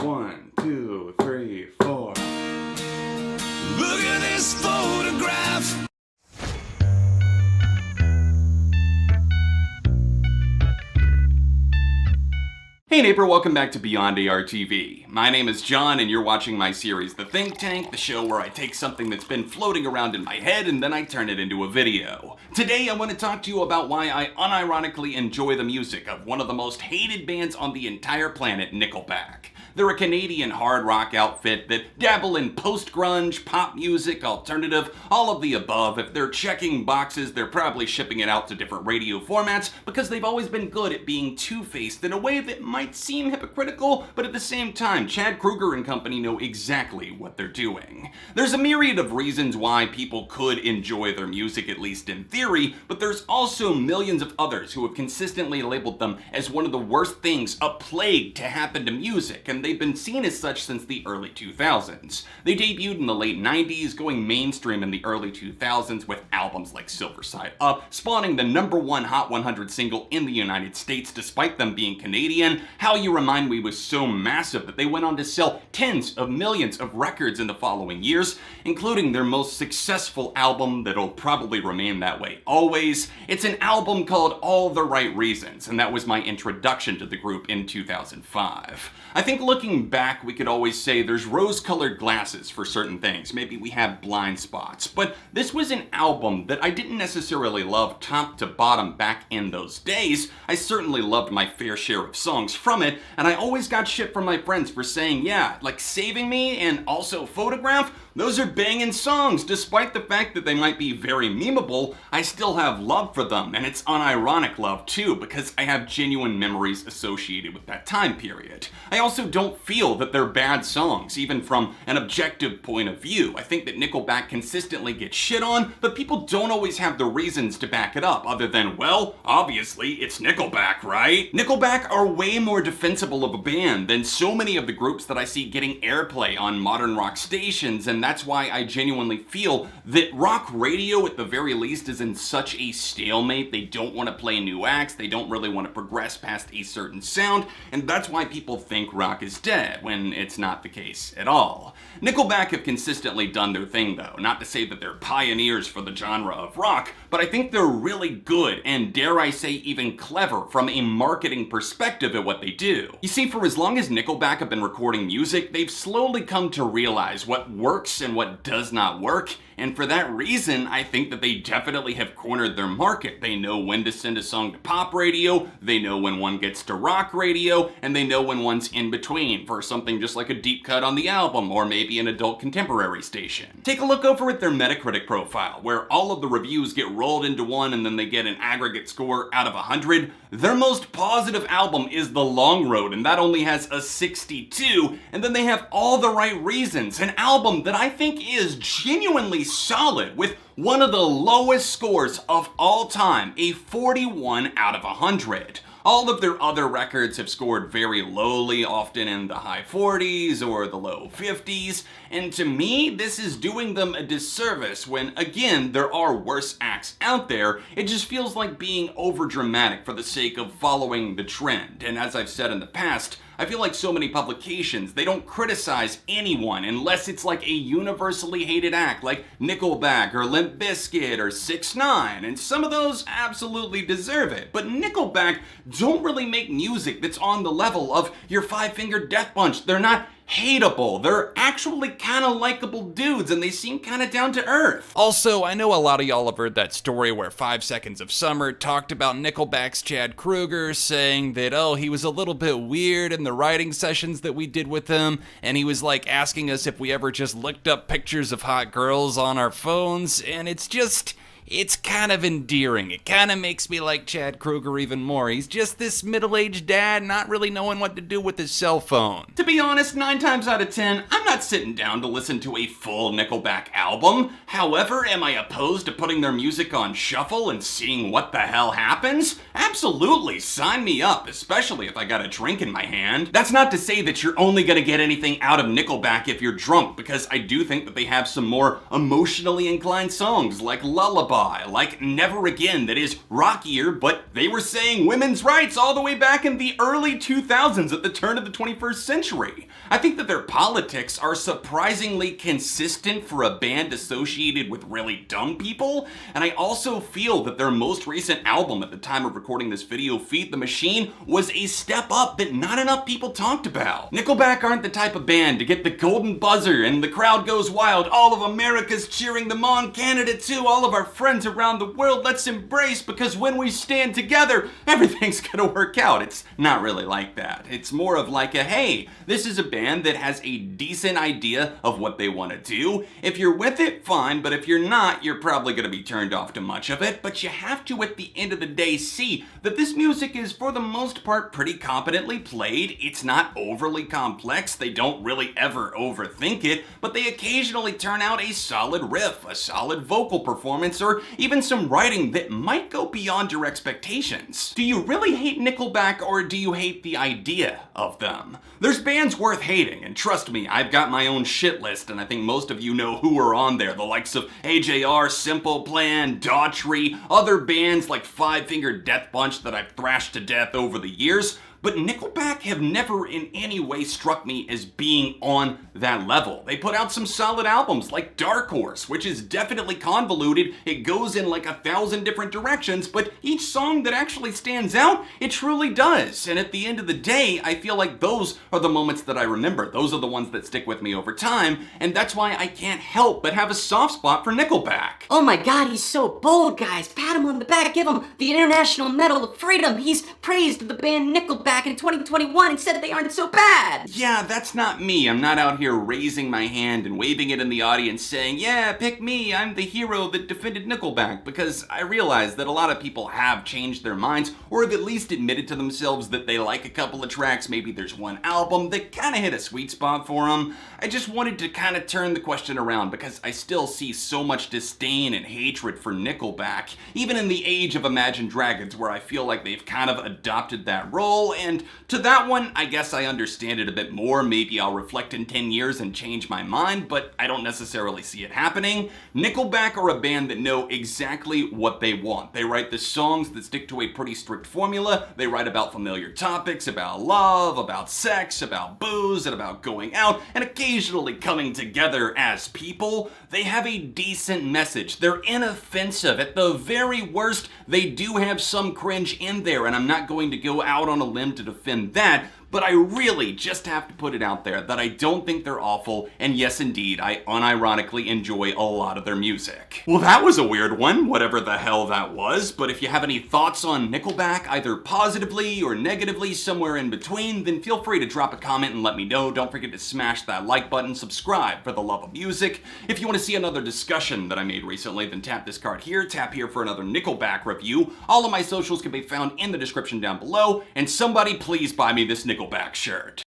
1, 2, 3, 4. Look at this photograph. Hey neighbor, welcome back to Beyond ARTV. My name is John and you're watching my series The Think Tank, the show where I take something that's been floating around in my head and then I turn it into a video. Today I want to talk to you about why I unironically enjoy the music of one of the most hated bands on the entire planet, Nickelback. They're a Canadian hard rock outfit that dabble in post-grunge, pop music, alternative, all of the above. If they're checking boxes, they're probably shipping it out to different radio formats because they've always been good at being two-faced in a way that might seem hypocritical, but at the same time, Chad Kroeger and company know exactly what they're doing. There's a myriad of reasons why people could enjoy their music, at least in theory, but there's also millions of others who have consistently labeled them as one of the worst things, a plague to happen to music, and they've been seen as such since the early 2000s. They debuted in the late 90s, going mainstream in the early 2000s with albums like Silver Side Up, spawning the #1 Hot 100 single in the United States despite them being Canadian. How You Remind Me was so massive that they went on to sell tens of millions of records in the following years, including their most successful album that'll probably remain that way always. It's an album called All the Right Reasons, and that was my introduction to the group in 2005. I think looking back, we could always say there's rose-colored glasses for certain things. Maybe we have blind spots. But this was an album that I didn't necessarily love top to bottom back in those days. I certainly loved my fair share of songs from it, and I always got shit from my friends for saying, yeah, like Saving Me and also Photograph, those are banging songs. Despite the fact that they might be very memeable, I still have love for them, and it's unironic love too, because I have genuine memories associated with that time period. I also don't feel that they're bad songs, even from an objective point of view. I think that Nickelback consistently gets shit on, but people don't always have the reasons to back it up, other than, well, obviously, it's Nickelback, right? Nickelback are way more defensible of a band than so many of the groups that I see getting airplay on modern rock stations, and that's why I genuinely feel that rock radio, at the very least, is in such a stalemate. They don't want to play new acts, they don't really want to progress past a certain sound, and that's why people think rock is dead, when it's not the case at all. Nickelback have consistently done their thing though, not to say that they're pioneers for the genre of rock, but I think they're really good, and dare I say even clever from a marketing perspective at what they do. You see, for as long as Nickelback have been recording music, they've slowly come to realize what works and what does not work, and for that reason, I think that they definitely have cornered their market. They know when to send a song to pop radio, they know when one gets to rock radio, and they know when one's in between for something just like a deep cut on the album, or maybe an adult contemporary station. Take a look over at their Metacritic profile, where all of the reviews get rolled into one and then they get an aggregate score out of 100. Their most positive album is The Long Road, and that only has a 62, and then they have All the Right Reasons, an album that I think is genuinely solid, with one of the lowest scores of all time, a 41 out of 100. All of their other records have scored very lowly, often in the high 40s or the low 50s, and to me, this is doing them a disservice when, again, there are worse acts out there. It just feels like being overdramatic for the sake of following the trend, and as I've said in the past, I feel like so many publications, they don't criticize anyone unless it's like a universally hated act like Nickelback or Limp Bizkit or 6ix9ine, and some of those absolutely deserve it. But Nickelback don't really make music that's on the level of your Five Finger Death Punch. They're not hateable. They're actually kind of likable dudes, and they seem kind of down to earth. Also, I know a lot of y'all have heard that story where 5 Seconds of Summer talked about Nickelback's Chad Kroeger saying that, oh, he was a little bit weird in the writing sessions that we did with him, and he was like asking us if we ever just looked up pictures of hot girls on our phones, and it's kind of endearing. It kind of makes me like Chad Kroeger even more. He's just this middle-aged dad not really knowing what to do with his cell phone. To be honest, 9 times out of 10, I'm not sitting down to listen to a full Nickelback album. However, am I opposed to putting their music on shuffle and seeing what the hell happens? Absolutely, sign me up, especially if I got a drink in my hand. That's not to say that you're only gonna get anything out of Nickelback if you're drunk, because I do think that they have some more emotionally inclined songs like Lullaby lullaby like Never Again that is rockier, but they were saying women's rights all the way back in the early 2000s at the turn of the 21st century. I think that their politics are surprisingly consistent for a band associated with really dumb people, and I also feel that their most recent album at the time of recording this video, Feed the Machine, was a step up that not enough people talked about. Nickelback aren't the type of band to get the golden buzzer and the crowd goes wild, all of America's cheering them on, Canada too, all of our friends around the world, let's embrace, because when we stand together, everything's gonna work out. It's not really like that. It's more of like a, hey, this is a band that has a decent idea of what they want to do. If you're with it, fine, but if you're not, you're probably gonna be turned off to much of it, but you have to at the end of the day see that this music is for the most part pretty competently played. It's not overly complex, they don't really ever overthink it, but they occasionally turn out a solid riff, a solid vocal performance, or even some writing that might go beyond your expectations. Do you really hate Nickelback, or do you hate the idea of them? There's bands worth hating, and trust me, I've got my own shit list, and I think most of you know who are on there, the likes of AJR, Simple Plan, Daughtry, other bands like Five Finger Death Punch that I've thrashed to death over the years. But Nickelback have never in any way struck me as being on that level. They put out some solid albums like Dark Horse, which is definitely convoluted. It goes in like 1,000 different directions, but each song that actually stands out, it truly does. And at the end of the day, I feel like those are the moments that I remember. Those are the ones that stick with me over time, and that's why I can't help but have a soft spot for Nickelback. Oh my god, he's so bold, guys. Pat him on the back, give him the International Medal of Freedom. He's praised the band Nickelback in 2021 and said that they aren't so bad. Yeah, that's not me. I'm not out here raising my hand and waving it in the audience saying, yeah, pick me, I'm the hero that defended Nickelback, because I realize that a lot of people have changed their minds, or have at least admitted to themselves that they like a couple of tracks. Maybe there's one album that kind of hit a sweet spot for them. I just wanted to kind of turn the question around, because I still see so much disdain and hatred for Nickelback, even in the age of Imagine Dragons, where I feel like they've kind of adopted that role. And to that one, I guess I understand it a bit more. Maybe I'll reflect in 10 years and change my mind, but I don't necessarily see it happening. Nickelback are a band that know exactly what they want. They write the songs that stick to a pretty strict formula. They write about familiar topics, about love, about sex, about booze, and about going out, and occasionally coming together as people. They have a decent message. They're inoffensive. At the very worst, they do have some cringe in there, and I'm not going to go out on a limb to defend that, but I really just have to put it out there that I don't think they're awful, and yes indeed, I unironically enjoy a lot of their music. Well, that was a weird one, whatever the hell that was, but if you have any thoughts on Nickelback, either positively or negatively, somewhere in between, then feel free to drop a comment and let me know. Don't forget to smash that like button, subscribe for the love of music. If you want to see another discussion that I made recently, then tap this card here, tap here for another Nickelback review. All of my socials can be found in the description down below, and somebody please buy me this Nickelback shirt.